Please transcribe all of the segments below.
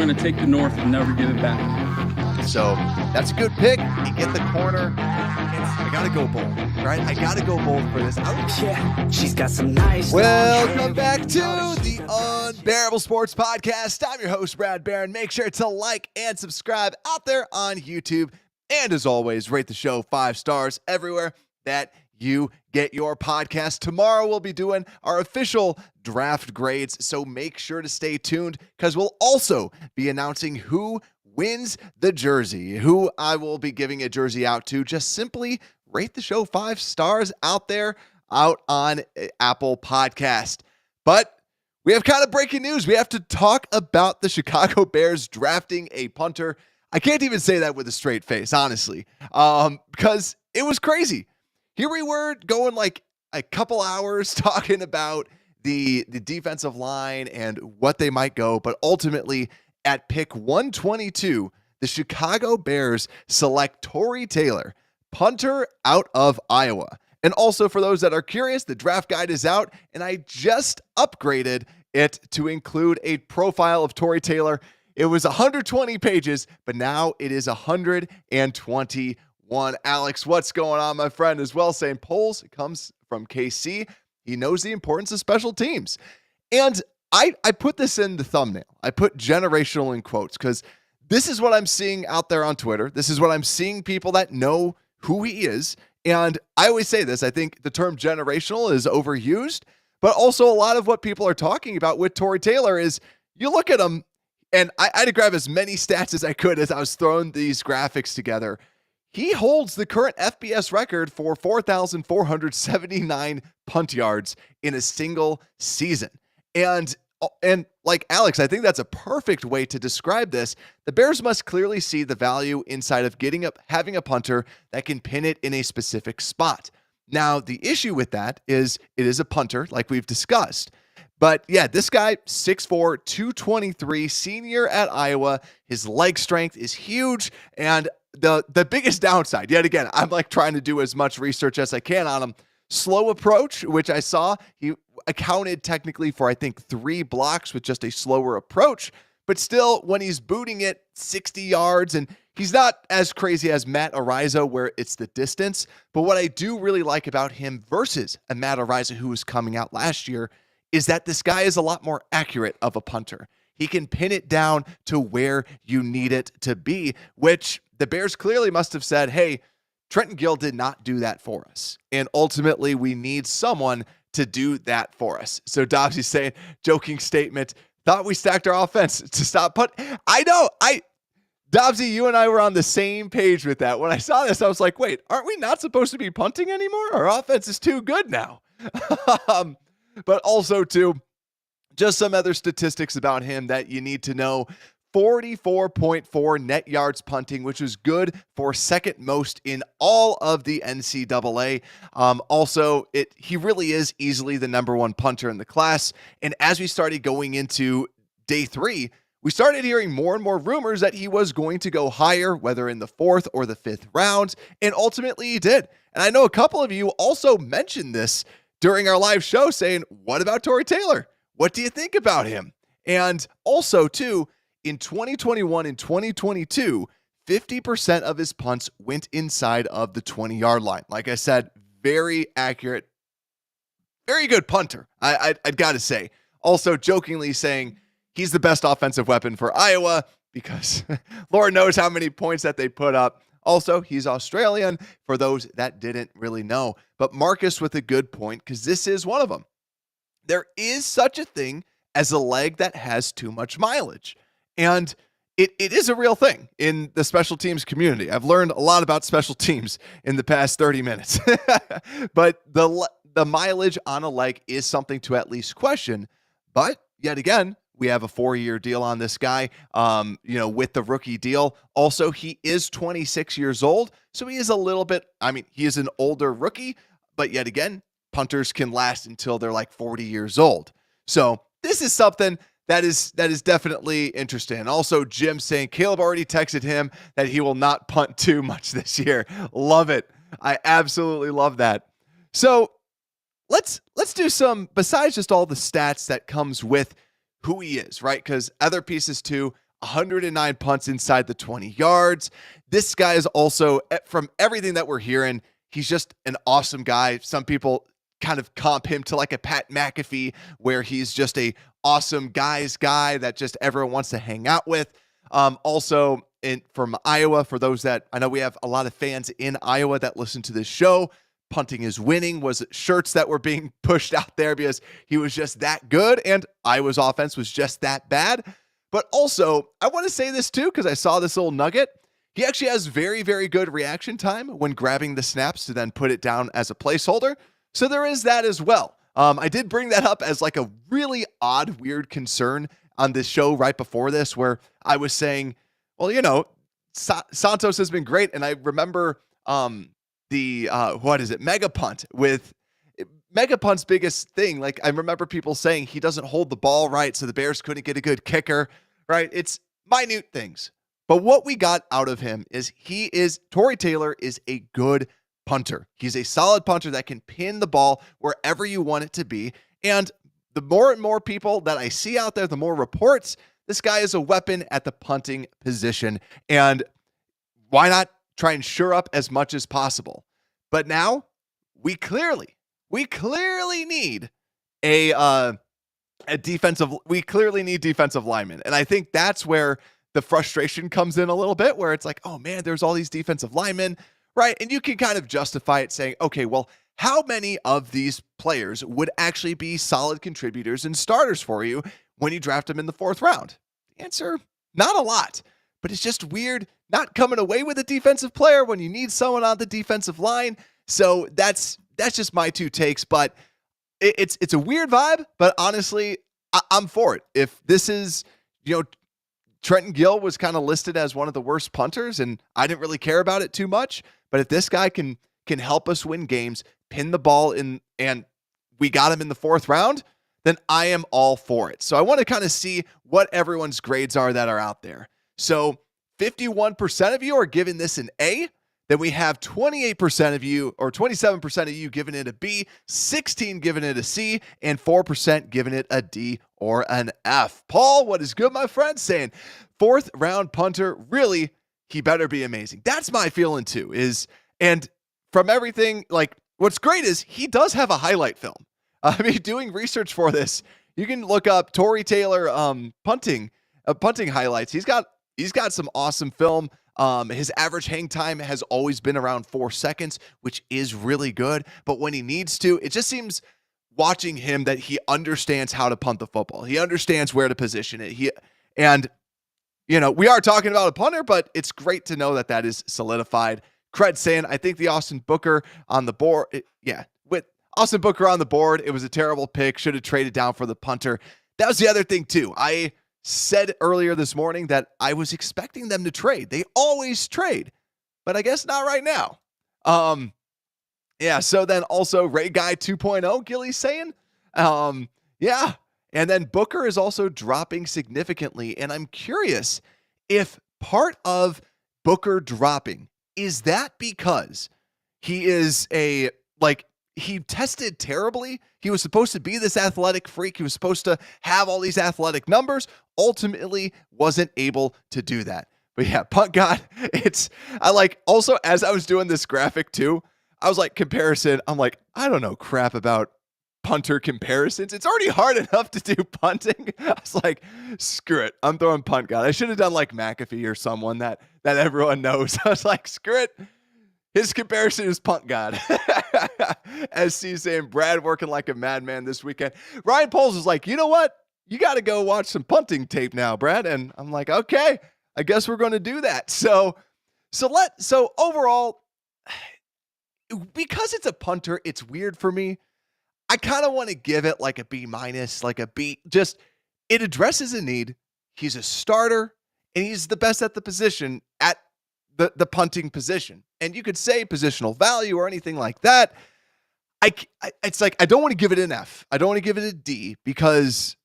going to take the North and never give it back. So that's a good pick. You get the corner. I got to go bold, right? I got to go bold for this. Yeah, she's got some nice. Welcome back to the Unbearable Sports Podcast. I'm your host, Brad Barron. Make sure to like and subscribe out there on YouTube. And as always, rate the show 5 stars everywhere that you get your podcast. Tomorrow we'll be doing our official draft grades, so make sure to stay tuned because we'll also be announcing who wins the jersey, who I will be giving a jersey out to. Just simply rate the show 5 stars out there out on Apple Podcast. But we have kind of breaking news. We have to talk about the Chicago Bears drafting a punter. I can't even say that with a straight face, honestly, because it was crazy. Here we were going like a couple hours talking about the defensive line and what they might go, but ultimately at pick 122, the Chicago Bears select Tory Taylor, punter out of Iowa. And also for those that are curious, the draft guide is out, and I just upgraded it to include a profile of Tory Taylor. It was 120 pages, but now it is 121. Alex, what's going on, my friend? As well, saying Poles comes from KC. He knows the importance of special teams. And I put this in the thumbnail. I put generational in quotes because this is what I'm seeing out there on Twitter. This is what I'm seeing people that know who he is. And I always say this. I think the term generational is overused, but also a lot of what people are talking about with Tory Taylor is you look at him, and I had to grab as many stats as I could as I was throwing these graphics together. He holds the current FBS record for 4,479 punt yards in a single season. And like Alex, I think that's a perfect way to describe this. The Bears must clearly see the value inside of having a punter that can pin it in a specific spot. Now, the issue with that is it is a punter, like we've discussed. But yeah, this guy, 6'4", 223, senior at Iowa. His leg strength is huge. And the biggest downside, yet again, I'm like trying to do as much research as I can on him. Slow approach, which I saw he accounted technically for, I think, 3 blocks with just a slower approach. But still, when he's booting it 60 yards, and he's not as crazy as Matt Araiza where it's the distance. But what I do really like about him versus a Matt Araiza who was coming out last year is that this guy is a lot more accurate of a punter. He can pin it down to where you need it to be, which the Bears clearly must have said, hey, Trenton Gill did not do that for us. And ultimately, we need someone to do that for us. So Dobbsy's saying, joking statement, thought we stacked our offense to stop punt. I know. Dobbsy, you and I were on the same page with that. When I saw this, I was like, wait, aren't we not supposed to be punting anymore? Our offense is too good now. But also, too, just some other statistics about him that you need to know. 44.4 net yards punting, which was good for second most in all of the NCAA. Also, he really is easily the number 1 punter in the class. And as we started going into day 3, we started hearing more and more rumors that he was going to go higher, whether in the 4th or the 5th round. And ultimately he did. And I know a couple of you also mentioned this during our live show saying, what about Tory Taylor? What do you think about him? And also, too, in 2021 and 2022, 50% of his punts went inside of the 20-yard line. Like I said, very accurate, very good punter, I'd got to say. Also, jokingly saying he's the best offensive weapon for Iowa because Lord knows how many points that they put up. Also, he's Australian, for those that didn't really know. But Marcus with a good point, because this is one of them. There is such a thing as a leg that has too much mileage. And it is a real thing in the special teams community. I've learned a lot about special teams in the past 30 minutes. But the mileage on a leg is something to at least question. But yet again, we have a 4-year deal on this guy, with the rookie deal. Also, he is 26 years old, so he is a little bit, he is an older rookie, but yet again, punters can last until they're like 40 years old. So this is something that is definitely interesting. And also, Jim saying Caleb already texted him that he will not punt too much this year. Love it. I absolutely love that. So let's do some, besides just all the stats that comes with who he is, right? Because other pieces too, 109 punts inside the 20 yards. This guy is also, from everything that we're hearing, he's just an awesome guy. Some people kind of comp him to like a Pat McAfee, where he's just a awesome guy that just everyone wants to hang out with. Also from Iowa, for those that I know, we have a lot of fans in Iowa that listen to this show. Punting is winning was shirts that were being pushed out there because he was just that good and Iowa's offense was just that bad. But also, I want to say this too, because I saw this little nugget. He actually has very, very good reaction time when grabbing the snaps to then put it down as a placeholder. So there is that as well. I did bring that up as like a really odd, weird concern on this show right before this, where I was saying, well, Santos has been great. And I remember Mega Punt with Mega Punt's biggest thing. Like, I remember people saying he doesn't hold the ball right, so the Bears couldn't get a good kicker, right? It's minute things. But what we got out of him is Tory Taylor is a good punter. He's a solid punter that can pin the ball wherever you want it to be. And the more and more people that I see out there, the more reports, this guy is a weapon at the punting position. And why not try and shore up as much as possible? But now we clearly need defensive linemen. And I think that's where the frustration comes in a little bit, where it's like, oh man, there's all these defensive linemen, right? And you can kind of justify it saying, okay, well, how many of these players would actually be solid contributors and starters for you when you draft them in the 4th round? The answer, not a lot. But it's just weird not coming away with a defensive player when you need someone on the defensive line. So that's just my 2 takes. But it's a weird vibe. But honestly, I'm for it. If this is, Trenton Gill was kind of listed as one of the worst punters, and I didn't really care about it too much. But if this guy can help us win games, pin the ball in, and we got him in the 4th round, then I am all for it. So I want to kind of see what everyone's grades are that are out there. So 51% of you are giving this an A. Then we have 28% of you, or 27% of you, giving it a B, 16 giving it a C, and 4% giving it a D or an F. Paul, what is good, my friend? Saying 4th round punter, really, he better be amazing. That's my feeling too. And from everything, like, what's great is he does have a highlight film. I mean, doing research for this, you can look up Tory Taylor punting highlights. He's got some awesome film. His average hang time has always been around 4 seconds, which is really good. But when he needs to, it just seems, watching him, that he understands how to punt the football. He understands where to position it. We are talking about a punter, but it's great to know that is solidified. Cred saying, I think the Austin Booker on the board. With Austin Booker on the board, it was a terrible pick. Should have traded down for the punter. That was the other thing too. I said earlier this morning that I was expecting them to trade. They always trade, but I guess not right now. So then also Ray Guy 2.0, Gilly's saying, and then Booker is also dropping significantly. And I'm curious if part of Booker dropping, is that because he is he tested terribly? He was supposed to be this athletic freak. He was supposed to have all these athletic numbers. Ultimately wasn't able to do that. But yeah, punt god. Also, as I was doing this graphic too, I was like, comparison. I'm like, I don't know crap about punter comparisons. It's already hard enough to do punting. I was like, screw it. I'm throwing punt god. I should have done like McAfee or someone that everyone knows. I was like, screw it. His comparison is punt god. SC saying, Brad working like a madman this weekend. Ryan Poles is like, you know what? You got to go watch some punting tape now, Brad. And I'm like, okay, I guess we're going to do that. So overall, because it's a punter, it's weird for me. I kind of want to give it like a B-, like a B. Just, it addresses a need. He's a starter, and he's the best at the position, at the punting position. And you could say positional value or anything like that. It's like, I don't want to give it an F. I don't want to give it a D, because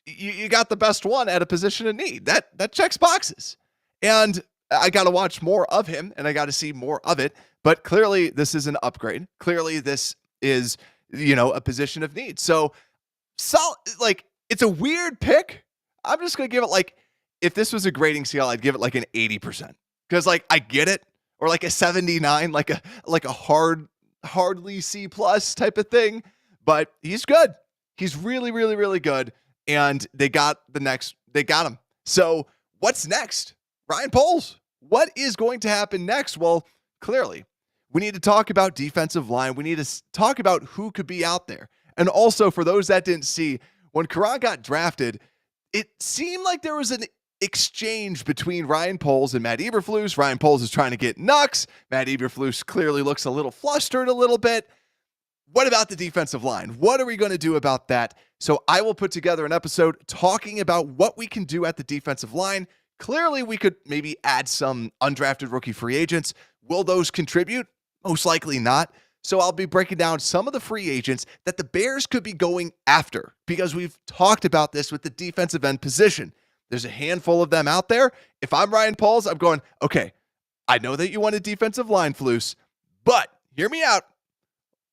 you got the best one at a position of need. That checks boxes. And I got to watch more of him, and I got to see more of it. But clearly this is an upgrade. Clearly this is, a position of need. So it's a weird pick. I'm just going to give it if this was a grading scale, I'd give it like an 80%. Because like I get it, or like a 79, like a hardly C plus type of thing. But he's good. He's really, really, really good. And they got him. So what's next? Ryan Poles, what is going to happen next? Well, clearly, we need to talk about defensive line. We need to talk about who could be out there. And also, for those that didn't see, when Karan got drafted, it seemed like there was an exchange between Ryan Poles and Matt Eberflus. Ryan Poles is trying to get Nux. Matt Eberflus clearly looks a little flustered a little bit. What about the defensive line? What are we going to do about that? So I will put together an episode talking about what we can do at the defensive line. Clearly, we could maybe add some undrafted rookie free agents. Will those contribute? Most likely not. So I'll be breaking down some of the free agents that the Bears could be going after, because we've talked about this with the defensive end position. There's a handful of them out there. If I'm Ryan Poles, I'm going, okay, I know that you want a defensive line, Flus, but hear me out.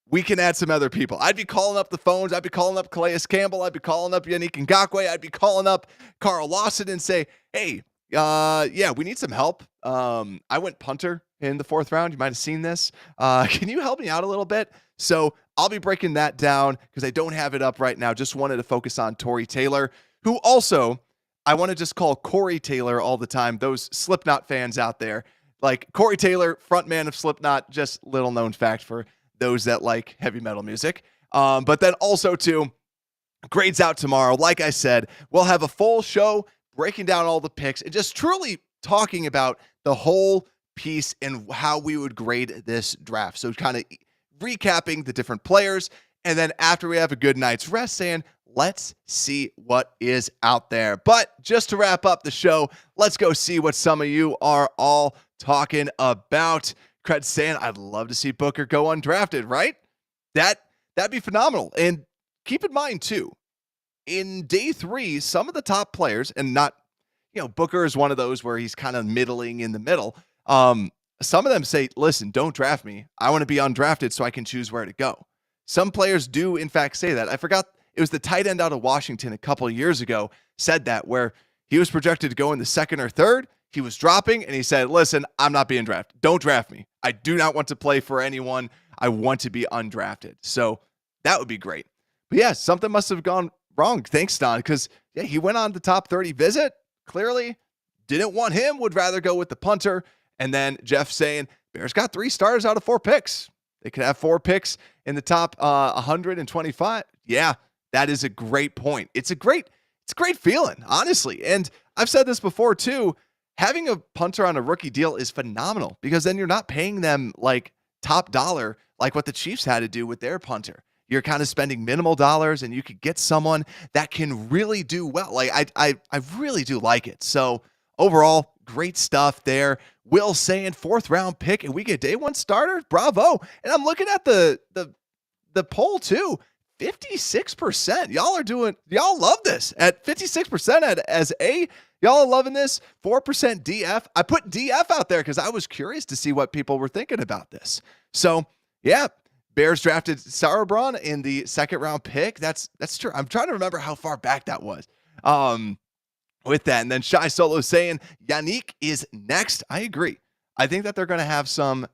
We can add some other people. I'd be calling up the phones. I'd be calling up Calais Campbell. I'd be calling up Yannick Ngakoue. I'd be calling up Carl Lawson and say, hey, we need some help. I went punter in the 4th round. You might have seen this. Can you help me out a little bit? So I'll be breaking that down because I don't have it up right now. Just wanted to focus on Tory Taylor, who also, I want to just call Corey Taylor all the time. Those Slipknot fans out there, like Corey Taylor, frontman of Slipknot, just little known fact for those that like heavy metal music. But then also too, grades out tomorrow. Like I said, we'll have a full show breaking down all the picks and just truly talking about the whole piece and how we would grade this draft. So kind of recapping the different players. And then after we have a good night's rest, saying, let's see what is out there. But just to wrap up the show, let's go see what some of you are all talking about. Cred saying, I'd love to see Booker go undrafted, right? That'd be phenomenal. And keep in mind, too, in day 3, some of the top players, and not, Booker is one of those where he's kind of middling in the middle. Some of them say, listen, don't draft me. I want to be undrafted so I can choose where to go. Some players do, in fact, say that. I forgot, it was the tight end out of Washington a couple of years ago said that, where he was projected to go in the 2nd or 3rd. He was dropping, and he said, listen, I'm not being drafted. Don't draft me. I do not want to play for anyone. I want to be undrafted. So that would be great. But yeah, something must have gone wrong. Thanks, Don, because he went on the top 30 visit. Clearly didn't want him, would rather go with the punter. And then Jeff saying, Bears got 3 stars out of 4 picks. They could have 4 picks in the top 125. Yeah, that is a great point. It's a great feeling, honestly. And I've said this before too. Having a punter on a rookie deal is phenomenal because then you're not paying them like top dollar like what the Chiefs had to do with their punter. You're kind of spending minimal dollars and you could get someone that can really do well. Like I really do like it. So overall, great stuff there. Will saying 4th round pick and we get day 1 starter. Bravo. And I'm looking at the poll too. 56%. Y'all love this at 56% as A. Y'all are loving this. 4% DF. I put DF out there because I was curious to see what people were thinking about this. So yeah, Bears drafted Sauerbrunn in the 2nd round pick. That's true. I'm trying to remember how far back that was. With that, and then Shy Solo saying Yannick is next. I agree. I think that they're going to have some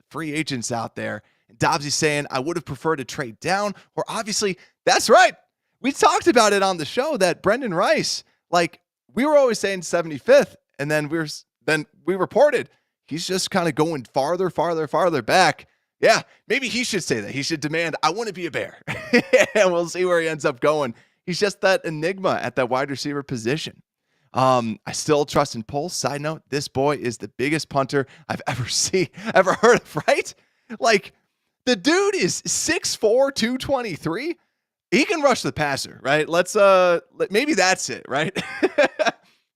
free agents out there. Dobbsy saying, I would have preferred to trade down, or obviously, that's right. We talked about it on the show that Brendan Rice, like we were always saying 75th, and then we reported he's just kind of going farther back. Yeah, maybe he should say that. He should demand, I want to be a Bear. And we'll see where he ends up going. He's just that enigma at that wide receiver position. I still trust in Poles. Side note, this boy is the biggest punter I've ever heard of, right? Like, the dude is 6'4", 223. He can rush the passer, right? Maybe that's it, right?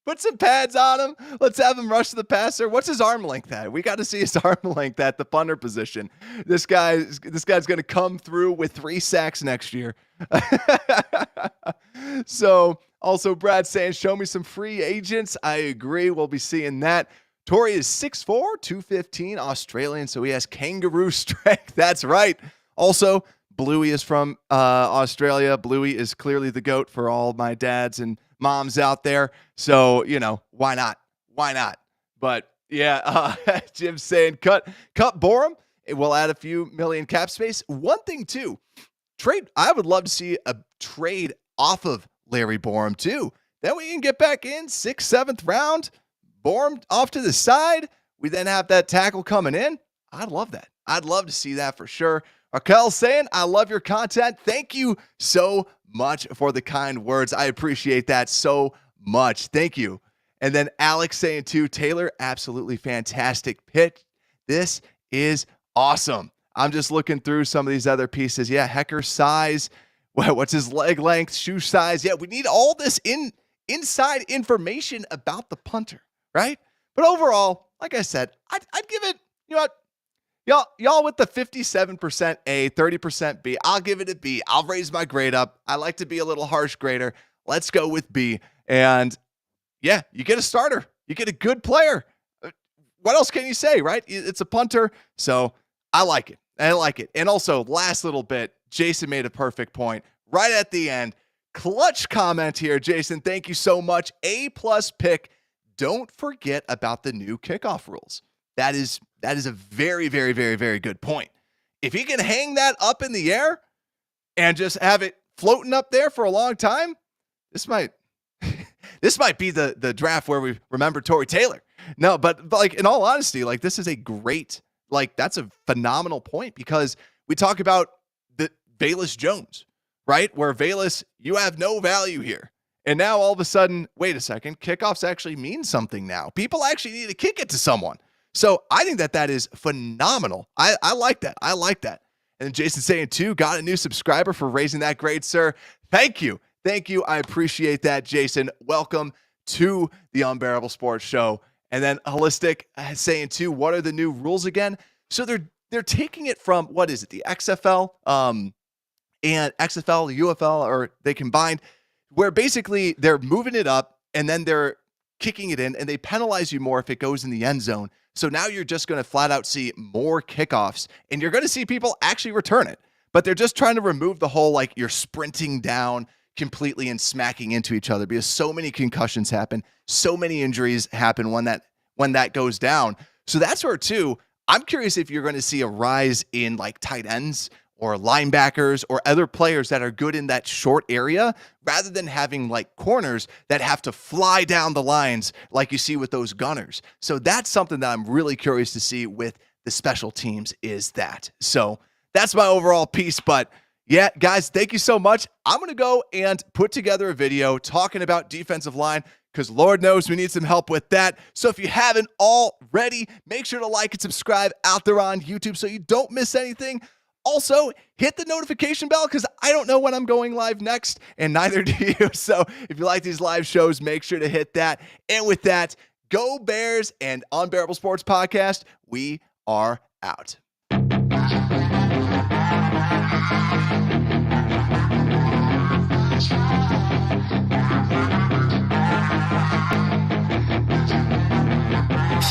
Put some pads on him. Let's have him rush the passer. What's his arm length at? We got to see his arm length at the punter position. This guy's going to come through with 3 sacks next year. So also Brad saying, show me some free agents. I agree. We'll be seeing that. Tory is 6'4", 215, Australian, so he has kangaroo strength. That's right. Also, Bluey is from Australia. Bluey is clearly the GOAT for all my dads and moms out there. So, why not? Why not? But yeah, Jim's saying cut Borum. It will add a few million cap space. One thing too, I would love to see a trade off of Larry Borum too. Then we can get back in 6th, 7th round, Borum off to the side. We then have that tackle coming in. I'd love that. I'd love to see that for sure. Raquel saying, I love your content. Thank you so much for the kind words. I appreciate that so much. Thank you. And then Alex saying too, Taylor, absolutely fantastic pitch. This is awesome. I'm just looking through some of these other pieces. Yeah, Hecker size. What's his leg length, shoe size? Yeah, we need all this inside information about the punter, right? But overall, like I said, I'd give it, you know what? Y'all with the 57% A, 30% B, I'll give it a B. I'll raise my grade up. I like to be a little harsh grader. Let's go with B. And yeah, you get a starter. You get a good player. What else can you say, right? It's a punter. So I like it. I like it. And also, last little bit, Jason made a perfect point right at the end. Clutch comment here, Jason. Thank you so much. A+ pick. Don't forget about the new kickoff rules. That is a very, very, very, very good point. If he can hang that up in the air and just have it floating up there for a long time, this might be the draft where we remember Tory Taylor. No, but like in all honesty, like this is a great, like that's a phenomenal point because we talk about the Velus Jones, right? Where Velus, you have no value here. And now all of a sudden, wait a second, kickoffs actually mean something now. People actually need to kick it to someone. So I think that is phenomenal. I like that. I like that. And then Jason saying too, got a new subscriber for raising that grade, sir. Thank you. Thank you. I appreciate that, Jason. Welcome to the Unbearable Sports Show. And then Holistic saying too, what are the new rules again? So they're taking it from, what is it, the XFL and XFL, the UFL, or they combined, where basically they're moving it up and then they're kicking it in and they penalize you more if it goes in the end zone. So now you're just going to flat out see more kickoffs and you're going to see people actually return it. But they're just trying to remove the whole, like you're sprinting down completely and smacking into each other because so many concussions happen. So many injuries happen when that goes down. So that's where too, I'm curious if you're going to see a rise in like tight ends or linebackers or other players that are good in that short area rather than having like corners that have to fly down the lines like you see with those gunners. So that's something that I'm really curious to see with the special teams is that. So that's my overall piece. But yeah, guys, thank you so much. I'm going to go and put together a video talking about defensive line because Lord knows we need some help with that. So if you haven't already, make sure to like and subscribe out there on YouTube so you don't miss anything. Also, hit the notification bell because I don't know when I'm going live next, and neither do you. So if you like these live shows, make sure to hit that. And with that, go Bears and Unbearable Sports Podcast. We are out.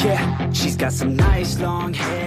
Yeah, she's got some nice long hair.